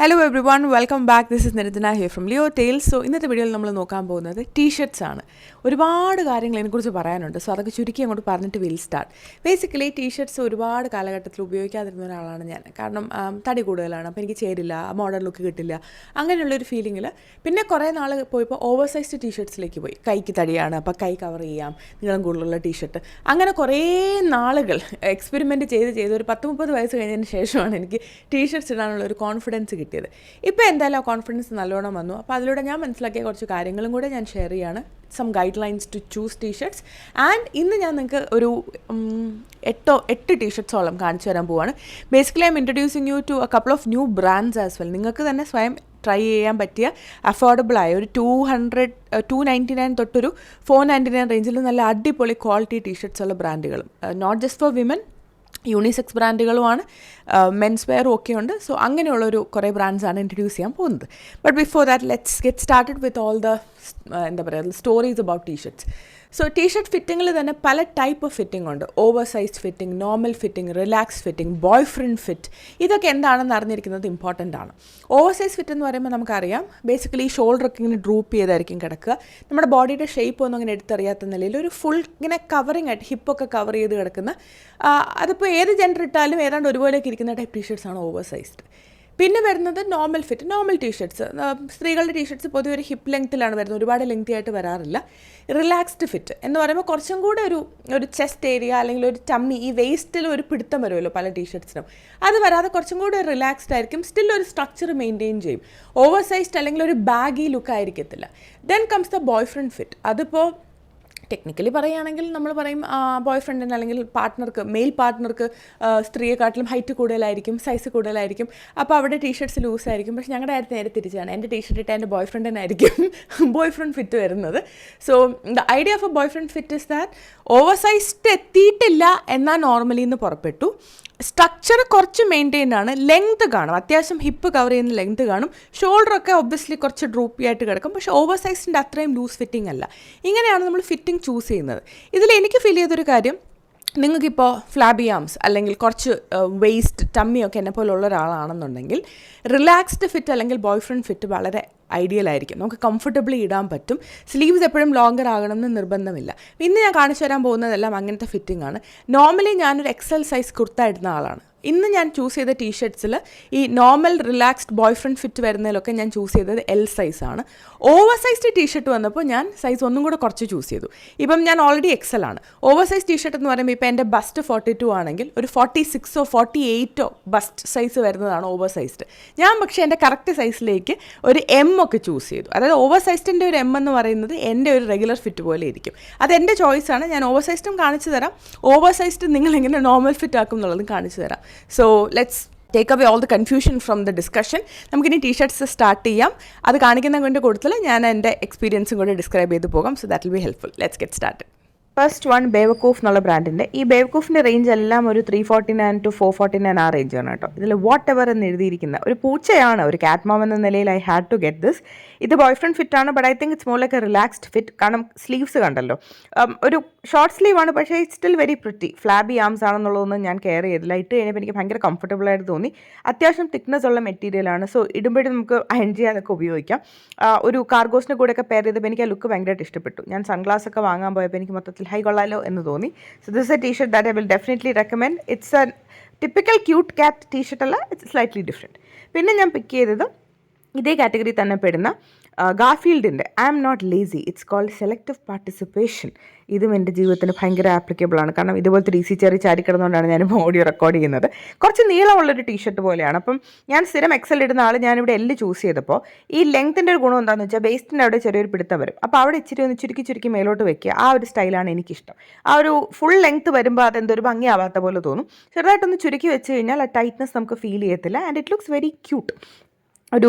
Hello every one welcome back. This is Niranjana here from Leo tales. So ഇന്നത്തെ വീഡിയോയിൽ നമ്മൾ നോക്കാൻ പോകുന്നത് ടീഷർട്ട്സ് ആണ്. ഒരുപാട് കാര്യങ്ങൾ ഇതിനെക്കുറിച്ച് പറയാനുണ്ട്. സോ അതൊക്കെ ചുരുക്കി അങ്ങോട്ട് പറഞ്ഞിട്ട് വിൽ സ്റ്റാർട്ട്. ബേസിക്കലി ടീഷർട്ട്സ് ഒരുപാട് കാലഘട്ടത്തിൽ ഉപയോഗിക്കാതിരുന്ന ഒരാളാണ് ഞാൻ. കാരണം തടി കൂടുതലാണ്, അപ്പോൾ എനിക്ക് ചേരില്ല, മോഡേൺ ലുക്ക് കിട്ടില്ല, അങ്ങനെയുള്ളൊരു ഫീലിങ്ങിൽ പിന്നെ കുറേ നാൾ പോയപ്പോൾ ഓവർ സൈസ്ഡ് ടീഷർട്ട്സിലേക്ക് പോയി. കൈക്ക് തടിയാണ്, അപ്പോൾ കൈ കവർ ചെയ്യാം, നീളം കൂടുതലുള്ള ടീഷർട്ട്. അങ്ങനെ കുറേ നാളുകൾ എക്സ്പെരിമെൻറ്റ് ചെയ്ത് ഒരു 10-30 വയസ്സ് കഴിഞ്ഞതിന് ശേഷമാണ് എനിക്ക് ടീഷർട്ട്സ് ഇടാനുള്ള ഒരു കോൺഫിഡൻസ് കിട്ടിയത്. ഇപ്പോൾ എന്തായാലും ആ കോൺഫിഡൻസ് നല്ലോണം വന്നു. അപ്പോൾ അതിലൂടെ ഞാൻ മനസ്സിലാക്കിയ കുറച്ച് കാര്യങ്ങളും കൂടെ ഞാൻ ഷെയർ ചെയ്യാണ്. Some guidelines to choose t-shirts. And ഇന്ന് ഞാൻ നിങ്ങൾക്ക് ഒരു 8 ടീഷർട്ട്സോളം കാണിച്ചു തരാൻ പോവാണ്. Basically I'm introducing you to a couple of new brands as well. നിങ്ങൾക്ക് തന്നെ സ്വയം ട്രൈ ചെയ്യാൻ പറ്റിയ അഫോർഡബിളായ ഒരു 299 തൊട്ടൊരു 499 റേഞ്ചിൽ നല്ല അടിപൊളി ക്വാളിറ്റി ടീഷർട്ട്സ് ഉള്ള ബ്രാൻഡുകളും, not just for women, unisex ബ്രാൻഡുകളുമാണ്, മെൻസ് വെയറും ഒക്കെ ഉണ്ട്. സോ അങ്ങനെയുള്ളൊരു കുറേ ബ്രാൻഡ്സാണ് ഇൻട്രൊഡ്യൂസ് ചെയ്യാൻ പോകുന്നത്. But before that let's get started with all the എന്താ പറയുക stories about t-shirts. So t-shirt ഫിറ്റിങ്ങിൽ തന്നെ പല ടൈപ്പ് ഓഫ് ഫിറ്റിംഗ് ഉണ്ട്. Oversize fitting, normal fitting, relax fitting, boyfriend fit. ഇതൊക്കെ എന്താണെന്ന് അറിഞ്ഞിരിക്കുന്നത് ഇമ്പോർട്ടൻ്റ് ആണ്. ഓവർ സൈസ് ഫിറ്റ് എന്ന് പറയുമ്പോൾ നമുക്കറിയാം, ബേസിക്കലി ഷോൾഡറൊക്കെ ഇങ്ങനെ ഡ്രൂപ്പ് ചെയ്തായിരിക്കും കിടക്കുക. നമ്മുടെ ബോഡിയുടെ ഷേപ്പ് ഒന്നും അങ്ങനെ എടുത്തറിയാത്ത നിലയിൽ ഒരു ഫുൾ ഇങ്ങനെ കവറിങ് ആയിട്ട് ഹിപ്പൊക്കെ കവർ ചെയ്ത് കിടക്കുന്ന, അതിപ്പോൾ ഏത് ജെൻഡർ ഇട്ടാലും ഏതാണ്ട് ഒരുപോലെയൊക്കെ ഇരിക്കുന്ന ടൈപ്പ് ടീഷർട്ട്സ് ആണ് ഓവർ സൈസ്ഡ്. പിന്നെ വരുന്നത് നോർമൽ ഫിറ്റ്, നോർമൽ ടീഷർട്ട്സ്. സ്ത്രീകളുടെ ടീഷർട്ട്സ് പൊതുവെ ഒരു ഹിപ്പ് ലെങ്ത്തിലാണ് വരുന്നത്, ഒരുപാട് ലെങ്തി ആയിട്ട് വരാറില്ല. റിലാക്സ്ഡ് ഫിറ്റ് എന്ന് പറയുമ്പോൾ കുറച്ചും കൂടെ ഒരു ചെസ്റ്റ് ഏരിയ അല്ലെങ്കിൽ ഒരു ടമ്മി, ഈ വേസ്റ്റിൽ ഒരു പിടുത്തം വരുമല്ലോ പല ടീഷർട്ട്സിനും, അത് വരാതെ കുറച്ചും കൂടെ റിലാക്സ്ഡ് ആയിരിക്കും. സ്റ്റിൽ ഒരു സ്ട്രക്ചർ മെയിൻറ്റെയിൻ ചെയ്യും. ഓവർ സൈസ്ഡ് അല്ലെങ്കിൽ ഒരു ബാഗി ലുക്ക് ആയിരിക്കത്തില്ല. Then comes the boy friend fit. അതിപ്പോൾ ടെക്നിക്കലി പറയുകയാണെങ്കിൽ നമ്മൾ പറയും ബോയ് ഫ്രണ്ടിന് അല്ലെങ്കിൽ പാർട്ട്ണർക്ക്, മെയിൽ പാർട്ട്ണർക്ക് സ്ത്രീയെക്കാട്ടിലും ഹൈറ്റ് കൂടുതലായിരിക്കും, സൈസ് കൂടുതലായിരിക്കും. അപ്പോൾ അവിടെ ടീഷർട്ട്സ് ലൂസായിരിക്കും. പക്ഷേ ഞങ്ങളുടെ കാര്യത്തിൽ നേരെ തിരിച്ചാണ്. എൻ്റെ ടീഷർട്ട് ഇട്ട് എൻ്റെ ബോയ് ഫ്രണ്ടിനായിരിക്കും ബോയ് ഫ്രണ്ട് ഫിറ്റ് വരുന്നത്. So the idea of A boy friend fit is that over sized എത്തിയിട്ടില്ല എന്നാൽ നോർമലി നിന്ന് പുറപ്പെട്ടു. സ്ട്രക്ചർ കുറച്ച് മെയിൻറ്റെയിൻ ആണ്, ലെങ്ത് കാണും, അത്യാവശ്യം ഹിപ്പ് കവർ ചെയ്യുന്ന ലെങ്ത് കാണും. ഷോൾഡറൊക്കെ ഒബ്വിയസ്ലി കുറച്ച് ഡ്രൂപ്പി ആയിട്ട് കിടക്കും, പക്ഷേ ഓവർ സൈസിൻ്റെ അത്രയും ലൂസ് ഫിറ്റിംഗ് അല്ല. ഇങ്ങനെയാണ് നമ്മൾ ഫിറ്റിംഗ് ചൂസ് ചെയ്യുന്നത്. ഇതിൽ എനിക്ക് ഫീൽ ചെയ്തൊരു കാര്യം, നിങ്ങൾക്കിപ്പോൾ ഫ്ലാബി ആംസ് അല്ലെങ്കിൽ കുറച്ച് വെയ്സ്റ്റ് ടമ്മിയൊക്കെ എന്നെ പോലുള്ള ഒരാളാണെന്നുണ്ടെങ്കിൽ റിലാക്സ്ഡ് ഫിറ്റ് അല്ലെങ്കിൽ ബോയ് ഫ്രണ്ട് ഫിറ്റ് വളരെ ഐഡിയൽ ആയിരിക്കും. നമുക്ക് കംഫർട്ടബിളി ഇടാൻ പറ്റും. സ്ലീവ്സ് എപ്പോഴും ലോങ്ങർ ആകണമെന്ന് നിർബന്ധമില്ല. ഇന്ന് ഞാൻ കാണിച്ചു തരാൻ പോകുന്നതെല്ലാം അങ്ങനത്തെ ഫിറ്റിംഗ് ആണ്. നോർമലി ഞാനൊരു എക്സൽ സൈസ് കുർത്ത ഇടുന്ന ആളാണ്. ഇന്ന് ഞാൻ ചൂസ് ചെയ്ത ടീഷർട്ട്സിൽ ഈ normal relaxed boyfriend fit വരുന്നതിലൊക്കെ ഞാൻ ചൂസ് ചെയ്തത് എൽ സൈസാണ്. ഓവർ സൈസ്ഡ് ടീഷർട്ട് വന്നപ്പോൾ ഞാൻ സൈസ് ഒന്നും കൂടെ കുറച്ച് ചൂസ് ചെയ്തു. ഇപ്പം ഞാൻ ഓൾറെഡി എക്സൽ ആണ്. ഓവർ സൈസ് ടീഷർട്ട് എന്ന് പറയുമ്പോൾ ഇപ്പോൾ എൻ്റെ ബസ്റ്റ് 42 ആണെങ്കിൽ ഒരു 46 48 ബസ്റ്റ് സൈസ് വരുന്നതാണ് ഓവർ സൈസ്ഡ്. ഞാൻ പക്ഷേ എൻ്റെ കറക്റ്റ് സൈസിലേക്ക് ഒരു എം ഒക്കെ ചൂസ് ചെയ്തു. അതായത് ഓവർ സൈസ്ഡിൻ്റെ ഒരു എം എന്ന് പറയുന്നത് എൻ്റെ ഒരു റെഗുലർ ഫിറ്റ് പോലെ ഇരിക്കും. അതെൻ്റെ ചോയ്സാണ്. ഞാൻ ഓവർ സൈസ്ഡും കാണിച്ചു തരാം, ഓവർ സൈസ്ഡ് നിങ്ങൾ എങ്ങനെ നോർമൽ ഫിറ്റ് ആക്കും എന്നുള്ളതും കാണിച്ചു തരാം. So let's take away all the confusion from the discussion. നമുക്കിനി ടീഷർട്ട്സ് സ്റ്റാർട്ട് ചെയ്യാം. അത് കാണിക്കുന്നതിൻ്റെ കൂട്ടത്തിൽ ഞാൻ എൻ്റെ എക്സ്പീരിയൻസും കൂടെ ഡിസ്ക്രൈബ് ചെയ്ത് പോകാം. So that will be helpful. Let's get started. First one Bewakoof എന്നുള്ള ബ്രാൻഡിൻ്റെ. ഈ ബേവക്കൂഫിൻ്റെ റേഞ്ച് എല്ലാം ഒരു 349 to 449 ആ റേഞ്ചാണ് കേട്ടോ. ഇതിൽ വാട്ട് എവർ എന്ന് എഴുതിയിരിക്കുന്ന ഒരു പൂച്ചയാണ്, ഒരു കാറ്റ് മോം എന്ന നിലയിൽ I had to get this. ഇത് ബോയ് ഫ്രണ്ട് ഫിറ്റ് ആണ്, but I think it's more like a relaxed fit. കാരണം സ്ലീവ്സ് കണ്ടല്ലോ, ഒരു ഷോർട്ട് സ്ലീവ് ആണ്, പക്ഷേ it's still very pretty. Flabby arms ആണെന്നുള്ളതൊന്നും ഞാൻ കെയർ ചെയ്തില്ല. ഇട്ട് കഴിഞ്ഞപ്പോൾ എനിക്ക് ഭയങ്കര കംഫർട്ടബിൾ ആയിട്ട് തോന്നി. അത്യാവശ്യം തിക്നെസ് ഉള്ള മെറ്റീരിയലാണ്. സോ ഇടുമ്പോഴും നമുക്ക് അയൺ ചെയ്യാതൊക്കെ ഉപയോഗിക്കാം. ഒരു കാർഗോസിൻ്റെ കൂടെയൊക്കെ പെയർ ചെയ്തപ്പോൾ എനിക്ക് ആ ലുക്ക് ഭയങ്കരമായിട്ട് ഇഷ്ടപ്പെട്ടു. ഞാൻ സൺഗ്ലാസ് ഒക്കെ വാങ്ങാൻ പോയപ്പോൾ എനിക്ക് മൊത്തത്തിൽ ഹൈ കൊള്ളാലോ എന്ന് തോന്നി. So this a t-shirt that I will definitely recommend. It's a typical cute cat t-shirt അല്ല, ഇറ്റ്സ് സ്ലൈറ്റ്ലി ഡിഫറെൻറ്റ്. പിന്നെ ഞാൻ പിക്ക് ചെയ്തത് ഇതേ കാറ്റഗറി തന്നെ പെടുന്ന ഗാർഫീൽഡിൻ്റെ I am not lazy, it's called selective participation. ഇതും എൻ്റെ ജീവിതത്തിന് ഭയങ്കര ആപ്ലിക്കബിൾ ആണ്. കാരണം ഇതുപോലത്തെ DC ചെറി ചാരിക്കിടന്നുകൊണ്ടാണ് ഞാൻ ഓഡിയോ റെക്കോർഡ് ചെയ്യുന്നത്. കുറച്ച് നീളമുള്ളൊരു ടീഷർട്ട് പോലെയാണ്. അപ്പം ഞാൻ സ്ഥിരം എക്സൽ ഇടുന്ന ആൾ ഞാനിവിടെ എല്ല് ചൂസ് ചെയ്തപ്പോൾ ഈ ലെങ്ത്തിൻ്റെ ഒരു ഗുണം എന്താണെന്ന് വെച്ചാൽ വേസ്റ്റിൻ്റെ അവിടെ ചെറിയൊരു പിടുത്തം വരും. അപ്പോൾ അവിടെ ഇച്ചിരി ഒന്ന് ചുരുക്കി മേലോട്ട് വെക്കുക. ആ ഒരു സ്റ്റൈലാണ് എനിക്കിഷ്ടം. ആ ഒരു ഫുൾ ലെങ്ത്ത് വരുമ്പോൾ അതെന്തൊരു ഭംഗിയാവാത്ത പോലെ തോന്നും. ചെറുതായിട്ടൊന്ന് ചുരുക്കി വെച്ച് കഴിഞ്ഞാൽ ആ ടൈറ്റ്നസ് നമുക്ക് ഫീൽ ചെയ്യത്തില്ല. And it looks very cute.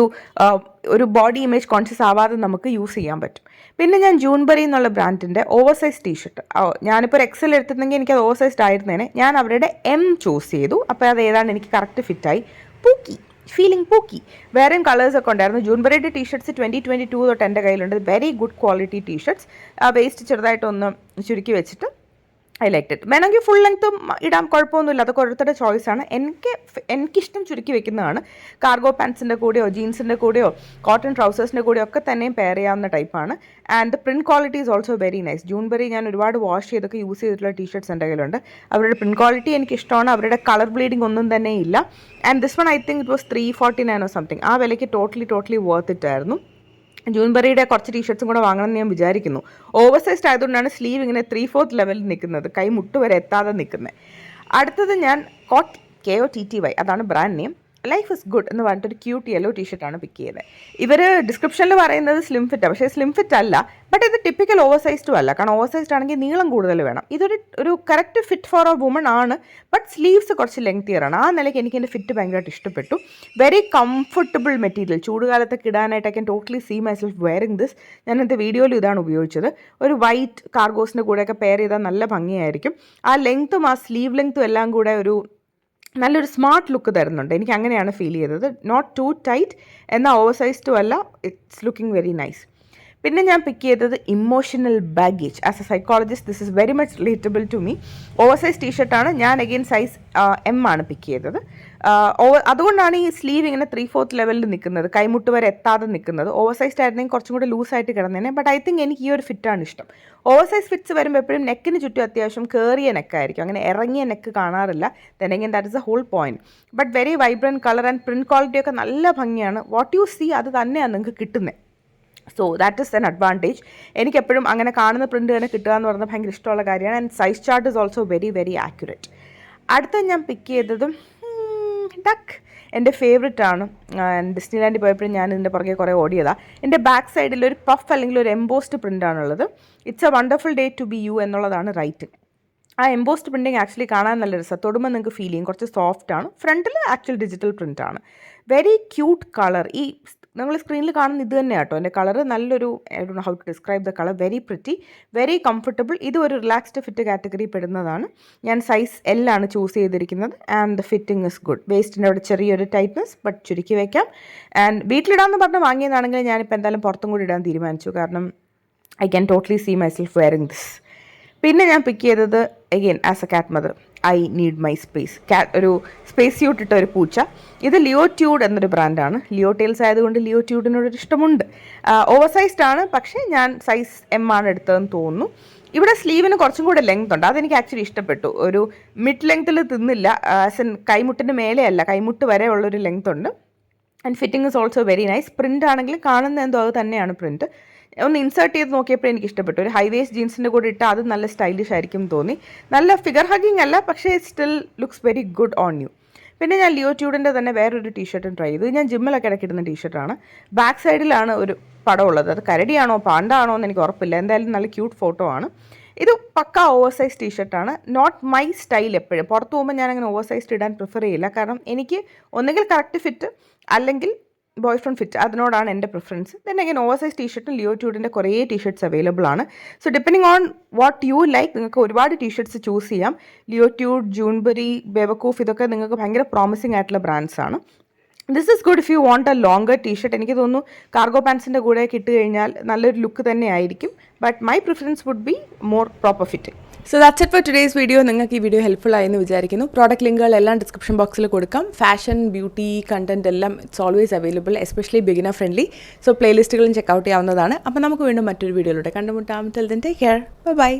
ഒരു ബോഡി ഇമേജ് കോൺഷ്യസ് ആവാതെ നമുക്ക് യൂസ് ചെയ്യാൻ പറ്റും. പിന്നെ ഞാൻ ജൂൺബറി എന്നുള്ള ബ്രാൻഡിൻ്റെ ഓവർ സൈസ് ടീഷർട്ട്, ഞാനിപ്പോൾ ഒരു എക്സൽ എടുത്തിട്ടുണ്ടെങ്കിൽ എനിക്കത് ഓവർ സൈസ്ഡ് ആയിരുന്നേനെ. ഞാൻ അവരുടെ എം ചൂസ് ചെയ്തു. അപ്പോൾ അത് ഏതാണ്ട് എനിക്ക് കറക്റ്റ് ഫിറ്റായി. പൂക്കി ഫീലിംഗ് പൂക്കി. വേറെയും കളേഴ്സൊക്കെ ഉണ്ടായിരുന്നു. ജൂൺബറിയുടെ ടീഷർട്ട്സ് 2022 തൊട്ട് എൻ്റെ കയ്യിലുണ്ട്. Very good quality t shirts. Waste ചെറുതായിട്ടൊന്ന് ചുരുക്കി വെച്ചിട്ട് ഐ ലൈക്ക് ഇറ്റ്. വേണമെങ്കിൽ ഫുൾ ലെങ്ത്തും ഇടാം, കുഴപ്പമൊന്നുമില്ല, അതൊക്കെ ഓരോരുത്തരുടെ ചോയ്സാണ്. എനിക്കിഷ്ടം ചുരുക്കി വെക്കുന്നതാണ്. കാർഗോ പാൻസിൻ്റെ കൂടെയോ ജീൻസിൻ്റെ കൂടെയോ കോട്ടൺ ട്രൗസേഴ്സിൻ്റെ കൂടെയോ ഒക്കെ തന്നെയും പെയർ ചെയ്യാവുന്ന ടൈപ്പാണ്. And the print quality is also very nice. Juneberry ഞാൻ ഒരുപാട് വാഷ് ചെയ്തൊക്കെ യൂസ് ചെയ്തിട്ടുള്ള ടീഷർട്ട്സ് എൻ്റെ കയ്യിലുണ്ട്. അവരുടെ പ്രിൻറ്റ് ക്വാളിറ്റി എനിക്കിഷ്ടമാണ്. അവരുടെ കളർ ബ്ലീഡിങ് ഒന്നും തന്നെ ഇല്ല. And this one I think it was 349 something. ആ വിലയ്ക്ക് ടോട്ടലി വർത്ത് ഇറ്റ് ആയിരുന്നു. ജൂൺബെറിയുടെ കുറച്ച് ടീഷർട്ട്സും കൂടെ വാങ്ങണമെന്ന് ഞാൻ വിചാരിക്കുന്നു. ഓവർ സൈസ്ഡ് ആയതുകൊണ്ടാണ് സ്ലീവ് ഇങ്ങനെ 3/4 ലെവലിൽ നിൽക്കുന്നത്, കൈ മുട്ട് വരെ എത്താതെ നിൽക്കുന്നത്. അടുത്തത് ഞാൻ KOTTY, അതാണ് brand name. Life is good എന്ന് പറഞ്ഞിട്ടൊരു ക്യൂട്ട് യെല്ലോ ടീഷർട്ടാണ് പിക്ക് ചെയ്തത്. ഇവർ ഡിസ്ക്രിപ്ഷനിൽ പറയുന്നത് സ്ലിം ഫിറ്റാണ്, പക്ഷേ സ്ലിം ഫിറ്റ് അല്ല. ബട്ട് ഇത് ടിപ്പിക്കൽ ഓവർ സൈസ്ഡും അല്ല, കാരണം ഓവർ സൈസ്ഡ് ആണെങ്കിൽ നീളം കൂടുതൽ വേണം. ഇതൊരു correct fit for A woman ആണ്, ബട്ട് സ്ലീവ്സ് കുറച്ച് ലെങ്തിയർ ആണ്. ആ നിലയ്ക്ക് എനിക്ക് എൻ്റെ ഫിറ്റ് ഭയങ്കരമായിട്ട് ഇഷ്ടപ്പെട്ടു. വെരി കംഫർട്ടബിൾ മെറ്റീരിയൽ, ചൂടുകാലത്തൊക്കെ ഇടാനായിട്ട് I can totally see myself wearing this. ഞാൻ എൻ്റെ വീഡിയോയിൽ ഇതാണ് ഉപയോഗിച്ചത്. ഒരു വൈറ്റ് കാർഗോസിൻ്റെ കൂടെയൊക്കെ പെയർ ചെയ്താൽ നല്ല ഭംഗിയായിരിക്കും. ആ ലെങ്ത്തും ആ സ്ലീവ് ലെങ്ത്തും എല്ലാം കൂടെ ഒരു നല്ലൊരു സ്മാർട്ട് ലുക്ക് തരുന്നുണ്ട്. എനിക്ക് അങ്ങനെയാണ് ഫീൽ ചെയ്തത്. നോട്ട് ടു ടൈറ്റ് എന്നാൽ ഓവർ സൈസ്ഡും അല്ല. It's looking very nice. പിന്നെ ഞാൻ പിക്ക് ചെയ്തത് emotional baggage. As a psychologist this is very much relatable to me. Oversize ടീഷർട്ടാണ്. ഞാൻ അഗെയിൻ സൈസ് M ആണ് പിക്ക് ചെയ്തത്. അതുകൊണ്ടാണ് ഈ സ്ലീവ് ഇങ്ങനെ 3/4 ലെവലിൽ നിൽക്കുന്നത്, കൈമുട്ട് വരെ എത്താതെ നിൽക്കുന്നത്. ഓവർ സൈസ്ഡ് ആയിരുന്നെങ്കിൽ കുറച്ചും കൂടെ ലൂസായിട്ട് കിടന്നേനെ. ബട്ട് ഐ തിങ്ക് എനിക്ക് ഈ ഒരു ഫിറ്റാണ് ഇഷ്ടം. ഓവർ സൈസ് ഫിറ്റ്സ് വരുമ്പോൾ എപ്പോഴും നെക്കിന് ചുറ്റും അത്യാവശ്യം കയറിയ നെക്കായിരിക്കും, അങ്ങനെ ഇറങ്ങിയ നെക്ക് കാണാറില്ല. then that is a whole point. But very vibrant colour and print quality ഒക്കെ നല്ല ഭംഗിയാണ്. വാട്ട് യു സീ അത് തന്നെയാണ് നിങ്ങൾക്ക് കിട്ടുന്നത്. So that is an advantage. എനിക്കെപ്പോഴും അങ്ങനെ കാണുന്ന പ്രിൻറ്റ് തന്നെ കിട്ടുക എന്ന് പറഞ്ഞാൽ ഭയങ്കര ഇഷ്ടമുള്ള കാര്യമാണ്. And size chart is also very accurate. അടുത്ത ഞാൻ പിക്ക് ചെയ്തതും ഡക്ക് എൻ്റെ ഫേവറേറ്റ് ആണ്. ഡിസ്നിലാൻഡിൽ പോയപ്പോഴും ഞാൻ ഇതിൻ്റെ പുറകെ കുറേ ഓടിയതാണ്. എൻ്റെ ബാക്ക് സൈഡിൽ ഒരു പഫ് അല്ലെങ്കിൽ ഒരു എംബോസ്ഡ് പ്രിൻ്റാണുള്ളത്. It's a wonderful day to be you എന്നുള്ളതാണ് റൈറ്റിംഗ്. ആ എംബോസ്ഡ് പ്രിൻറ്റിങ് ആക്ച്വലി കാണാൻ നല്ല രസം, തൊടുമ്പോൾ നിങ്ങൾക്ക് ഫീൽ ചെയ്യും. കുറച്ച് സോഫ്റ്റ് ആണ്. ഫ്രണ്ടിൽ ആക്ച്വൽ ഡിജിറ്റൽ പ്രിൻ്റാണ്. Very cute colour. ഈ നിങ്ങൾ സ്ക്രീനിൽ കാണുന്ന ഇത് തന്നെയാണ് കേട്ടോ എൻ്റെ കളർ. നല്ലൊരു I don't know how to describe the colour. Very pretty, very comfortable. ഇത് ഒരു റിലാക്സ്ഡ് ഫിറ്റ് കാറ്റഗറി പെടുന്നതാണ്. ഞാൻ സൈസ് L ആണ് ചൂസ് ചെയ്തിരിക്കുന്നത്. And the fitting is good. വേസ്റ്റിൻ്റെ അവിടെ ചെറിയൊരു ടൈറ്റ്നസ്, ബട്ട് ചുരുക്കി വയ്ക്കാം. ആൻഡ് വീട്ടിലിടാമെന്ന് പറഞ്ഞ് വാങ്ങിയതാണെങ്കിൽ ഞാനിപ്പോൾ എന്തായാലും പുറത്തും കൂടി ഇടാൻ തീരുമാനിച്ചു, കാരണം I can totally see myself wearing this. പിന്നെ ഞാൻ പിക്ക് ചെയ്തത് again as a cat mother, I need my space. ഒരു സ്പേസ് സ്യൂട്ട് ഇട്ട ഒരു പൂച്ച. ഇത് ലിയോട്യൂഡ് എന്നൊരു ബ്രാൻഡാണ്. ലിയോ ടെയിൽസ് ആയതുകൊണ്ട് ലിയോട്യൂഡിനോടൊരു ഇഷ്ടമുണ്ട്. ഓവർ സൈസ്ഡ് ആണ്, പക്ഷേ ഞാൻ സൈസ് M ആണ് എടുത്തതെന്ന് തോന്നുന്നു. ഇവിടെ സ്ലീവിന് കുറച്ചും കൂടെ ലെങ്ത് ഉണ്ട്, അതെനിക്ക് ആക്ച്വലി ഇഷ്ടപ്പെട്ടു. ഒരു മിഡ് ലെങ്ത്തിൽ തിന്നില്ല, ആസ് എൻ കൈമുട്ടിൻ്റെ മേലെയല്ല, കൈമുട്ട് വരെ ഉള്ളൊരു ലെങ്ത് ഉണ്ട്. And fitting is also very nice. Print ആണെങ്കിൽ കാണുന്ന എന്തോ അത് തന്നെയാണ് പ്രിൻറ്റ്. ഒന്ന് ഇൻസേർട്ട് ചെയ്ത് നോക്കിയപ്പോൾ എനിക്ക് ഇഷ്ടപ്പെട്ടു. ഒരു ഹൈ വേസ്റ്റ് ജീൻസിൻ്റെ കൂടെ ഇട്ടാൽ അത് നല്ല സ്റ്റൈലിഷ് ആയിരിക്കും തോന്നി. നല്ല ഫിഗർ ഹഗ്ഗിങ് അല്ല, പക്ഷേ still looks very good on you. പിന്നെ ഞാൻ ലിയോട്യൂഡിൻ്റെ തന്നെ വേറൊരു ടീഷർട്ടും ട്രൈ ചെയ്തു. ഞാൻ ജിമ്മിലൊക്കെ ഇടയ്ക്കിടുന്ന ടീഷർട്ടാണ്. ബാക്ക് സൈഡിലാണ് ഒരു പടം ഉള്ളത്. അത് കരടിയാണോ പാണ്ടാണോ എന്ന് എനിക്ക് ഉറപ്പില്ല. എന്തായാലും നല്ല ക്യൂട്ട് ഫോട്ടോ ആണ്. ഇത് പക്ക ഓവർ സൈസ് ടീഷർട്ടാണ്. Not my style. എപ്പോഴും പുറത്ത് പോകുമ്പോൾ ഞാൻ അങ്ങനെ ഓവർ സൈസ്ഡ് ഇടാൻ പ്രിഫർ ചെയ്യില്ല, കാരണം എനിക്ക് ഒന്നുകിൽ കറക്റ്റ് ഫിറ്റ് അല്ലെങ്കിൽ ബോയ് ഫ്രണ്ട് ഫിറ്റ്, അതിനോടാണ് എൻ്റെ preference. then again oversize ടീഷർട്ടും ലിയോട്യൂഡിൻ്റെ കുറേ ടീഷർട്ട്സ് അവൈലബിൾ ആണ്. So depending on what you like, നിങ്ങൾക്ക് ഒരുപാട് ടീഷർട്ട്സ് ചൂസ് ചെയ്യാം. ലിയോട്യൂഡ്, ജൂൺബെറി, ബെവക്കൂഫ്, ഇതൊക്കെ നിങ്ങൾക്ക് ഭയങ്കര പ്രോമിസിംഗ് ആയിട്ടുള്ള ബ്രാൻഡ്സ് ആണ്. This is good if you want a longer t-shirt. എനിക്ക് തോന്നുന്നു കാർഗോ പാൻസിൻ്റെ കൂടെ ഇട്ട് കഴിഞ്ഞാൽ നല്ലൊരു ലുക്ക് തന്നെ ആയിരിക്കും. But my preference would be more proper fit. So that's it for today's video. നിങ്ങൾക്ക് ഈ വീഡിയോ ഹെൽപ്ഫുൾ ആയെന്ന് വിചാരിക്കുന്നു. പ്രോഡക്റ്റ് ലിങ്കുകളെല്ലാം ഡിസ്ക്രിപ്ഷൻ ബോക്സിൽ കൊടുക്കാം. ഫാഷൻ, ബ്യൂട്ടി, കണ്ടന്റ് എല്ലാം it's always available, especially beginner friendly. So പ്ലേലിസ്റ്റുകളും ചെക്കൗട്ട് ചെയ്യാവുന്നതാണ്. അപ്പോൾ നമുക്ക് വീണ്ടും മറ്റൊരു വീഡിയോയിലൂടെ കണ്ടുമുട്ടാം. Till then take care. By.